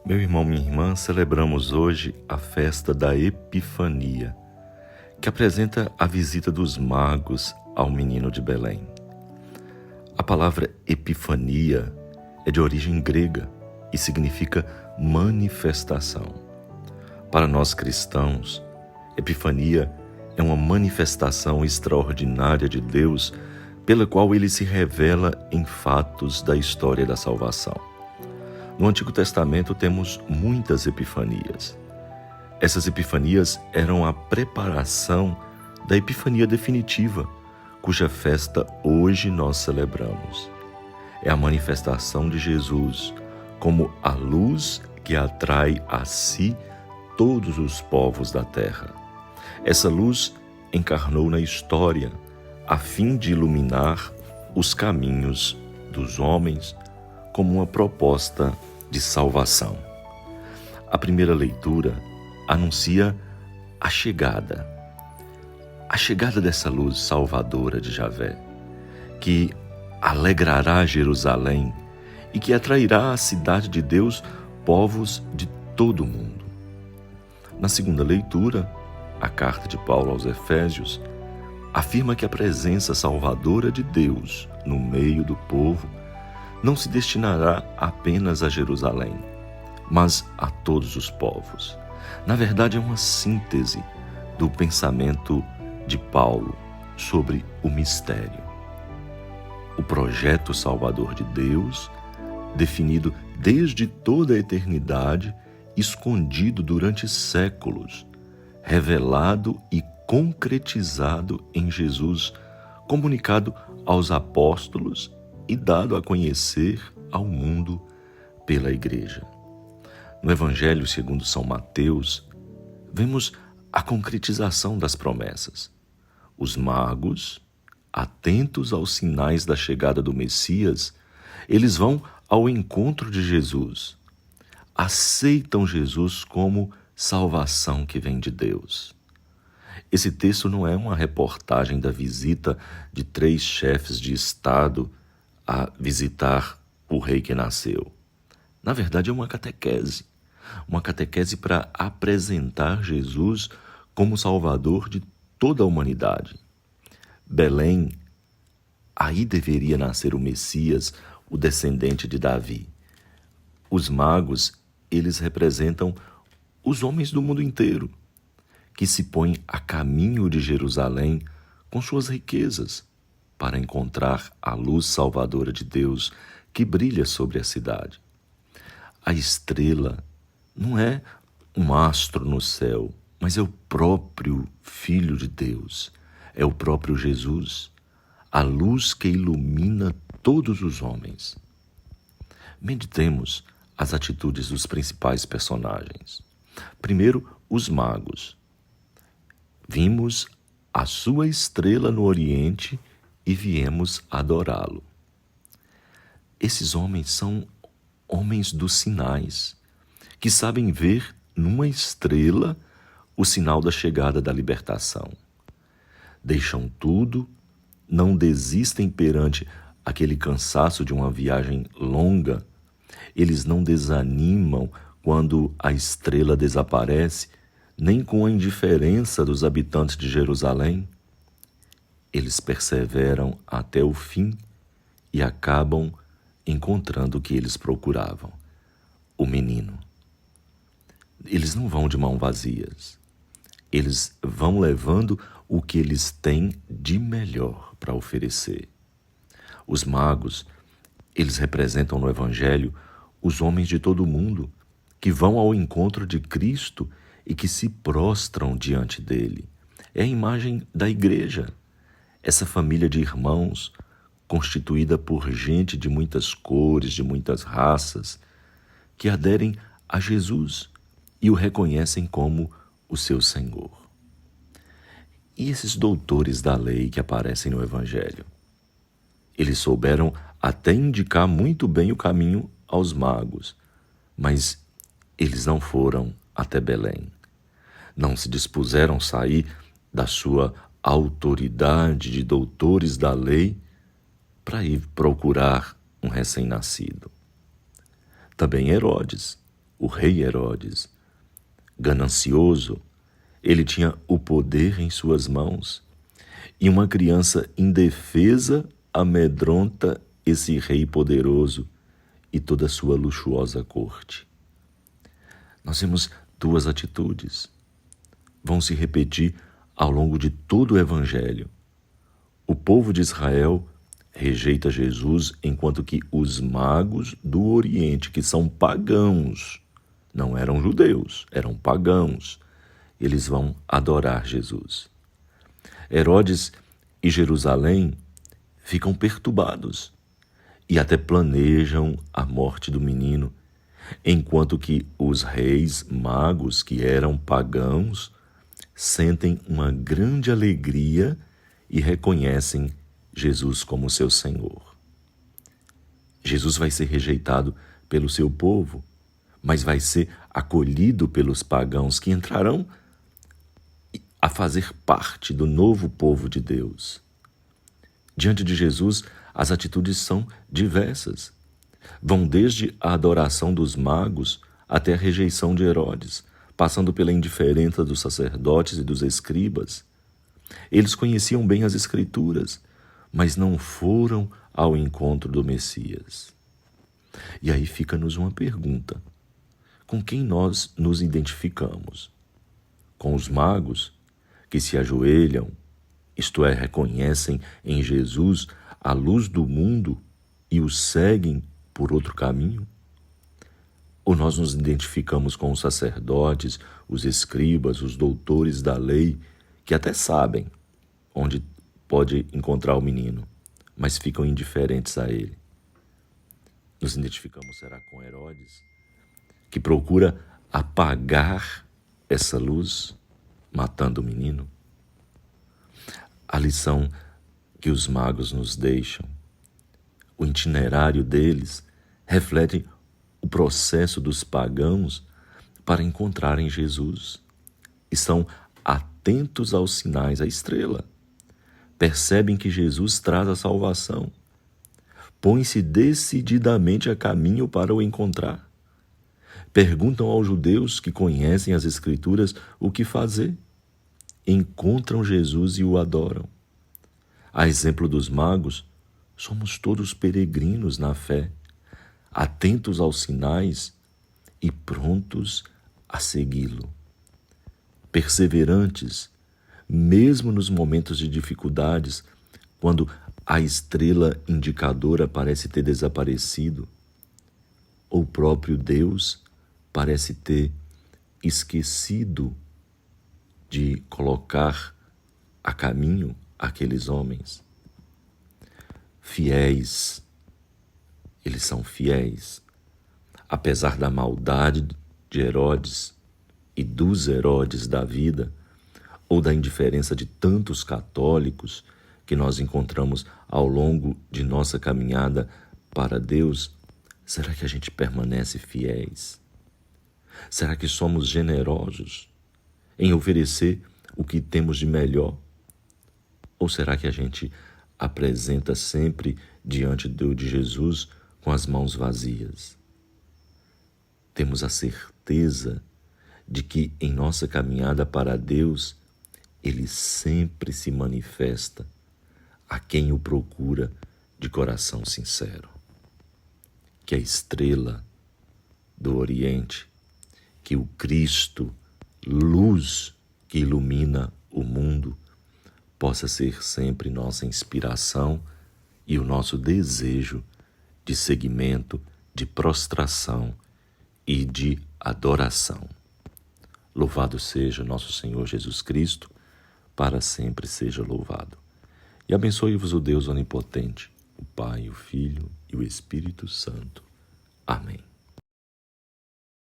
Meu irmão, minha irmã, celebramos hoje a festa da Epifania, que apresenta a visita dos magos ao menino de Belém. A palavra Epifania é de origem grega e significa manifestação. Para nós cristãos, Epifania é uma manifestação extraordinária de Deus pela qual ele se revela em fatos da história da salvação. No Antigo Testamento temos muitas epifanias. Essas epifanias eram a preparação da epifania definitiva, cuja festa hoje nós celebramos. É a manifestação de Jesus como a luz que atrai a si todos os povos da terra. Essa luz encarnou na história a fim de iluminar os caminhos dos homens como uma proposta de salvação. A primeira leitura anuncia a chegada dessa luz salvadora de Javé, que alegrará Jerusalém e que atrairá à cidade de Deus povos de todo o mundo. Na segunda leitura, a carta de Paulo aos Efésios afirma que a presença salvadora de Deus no meio do povo não se destinará apenas a Jerusalém, mas a todos os povos. Na verdade, é uma síntese do pensamento de Paulo sobre o mistério. O projeto salvador de Deus, definido desde toda a eternidade, escondido durante séculos, revelado e concretizado em Jesus, comunicado aos apóstolos e dado a conhecer ao mundo pela Igreja. No Evangelho segundo São Mateus, vemos a concretização das promessas. Os magos, atentos aos sinais da chegada do Messias, eles vão ao encontro de Jesus, aceitam Jesus como salvação que vem de Deus. Esse texto não é uma reportagem da visita de 3 chefes de Estado a visitar o rei que nasceu. Na verdade, é uma catequese para apresentar Jesus como Salvador de toda a humanidade. Belém, aí deveria nascer o Messias, o descendente de Davi. Os magos, eles representam os homens do mundo inteiro, que se põem a caminho de Jerusalém com suas riquezas, para encontrar a luz salvadora de Deus que brilha sobre a cidade. A estrela não é um astro no céu, mas é o próprio Filho de Deus, é o próprio Jesus, a luz que ilumina todos os homens. Meditemos as atitudes dos principais personagens. Primeiro, os magos. Vimos a sua estrela no Oriente e viemos adorá-lo. Esses homens são homens dos sinais, que sabem ver numa estrela o sinal da chegada da libertação. Deixam tudo, não desistem perante aquele cansaço de uma viagem longa. Eles não desanimam quando a estrela desaparece, nem com a indiferença dos habitantes de Jerusalém. Eles perseveram até o fim e acabam encontrando o que eles procuravam, o menino. Eles não vão de mãos vazias. Eles vão levando o que eles têm de melhor para oferecer. Os magos, eles representam no Evangelho os homens de todo o mundo que vão ao encontro de Cristo e que se prostram diante dele. É a imagem da Igreja, essa família de irmãos constituída por gente de muitas cores, de muitas raças, que aderem a Jesus e o reconhecem como o seu Senhor. E esses doutores da lei que aparecem no Evangelho? Eles souberam até indicar muito bem o caminho aos magos, mas eles não foram até Belém. Não se dispuseram a sair da sua autoridade de doutores da lei para ir procurar um recém-nascido. Também Herodes o rei Herodes. Ganancioso, ele tinha o poder em suas mãos, e uma criança indefesa amedronta esse rei poderoso e toda a sua luxuosa corte. Nós temos duas atitudes. Vão se repetir ao longo de todo o Evangelho. O povo de Israel rejeita Jesus, enquanto que os magos do Oriente, que são pagãos, não eram judeus, eram pagãos, eles vão adorar Jesus. Herodes e Jerusalém ficam perturbados e até planejam a morte do menino, enquanto que os reis magos, que eram pagãos, sentem uma grande alegria e reconhecem Jesus como seu Senhor. Jesus vai ser rejeitado pelo seu povo, mas vai ser acolhido pelos pagãos que entrarão a fazer parte do novo povo de Deus. Diante de Jesus, as atitudes são diversas. Vão desde a adoração dos magos até a rejeição de Herodes, passando pela indiferença dos sacerdotes e dos escribas. Eles conheciam bem as Escrituras, mas não foram ao encontro do Messias. E aí fica-nos uma pergunta: com quem nós nos identificamos? Com os magos, que se ajoelham, isto é, reconhecem em Jesus a luz do mundo e o seguem por outro caminho? Ou nós nos identificamos com os sacerdotes, os escribas, os doutores da lei, que até sabem onde pode encontrar o menino, mas ficam indiferentes a ele? Nos identificamos, será, com Herodes, que procura apagar essa luz, matando o menino? A lição que os magos nos deixam, o itinerário deles, reflete o processo dos pagãos para encontrarem Jesus. E são atentos aos sinais, à estrela. Percebem que Jesus traz a salvação. Põem-se decididamente a caminho para o encontrar. Perguntam aos judeus que conhecem as Escrituras o que fazer. Encontram Jesus e o adoram. A exemplo dos magos, somos todos peregrinos na fé, atentos aos sinais e prontos a segui-lo. Perseverantes, mesmo nos momentos de dificuldades, quando a estrela indicadora parece ter desaparecido, ou o próprio Deus parece ter esquecido de colocar a caminho aqueles homens. Fiéis, eles são fiéis, apesar da maldade de Herodes e dos Herodes da vida, ou da indiferença de tantos católicos que nós encontramos ao longo de nossa caminhada para Deus. Será que a gente permanece fiéis? Será que somos generosos em oferecer o que temos de melhor? Ou será que a gente apresenta sempre diante de Jesus com as mãos vazias? Temos a certeza de que em nossa caminhada para Deus, Ele sempre se manifesta a quem o procura de coração sincero. Que a estrela do Oriente, que o Cristo, luz que ilumina o mundo, possa ser sempre nossa inspiração e o nosso desejo de seguimento, de prostração e de adoração. Louvado seja nosso Senhor Jesus Cristo, para sempre seja louvado. E abençoe-vos o Deus onipotente, o Pai, o Filho e o Espírito Santo. Amém.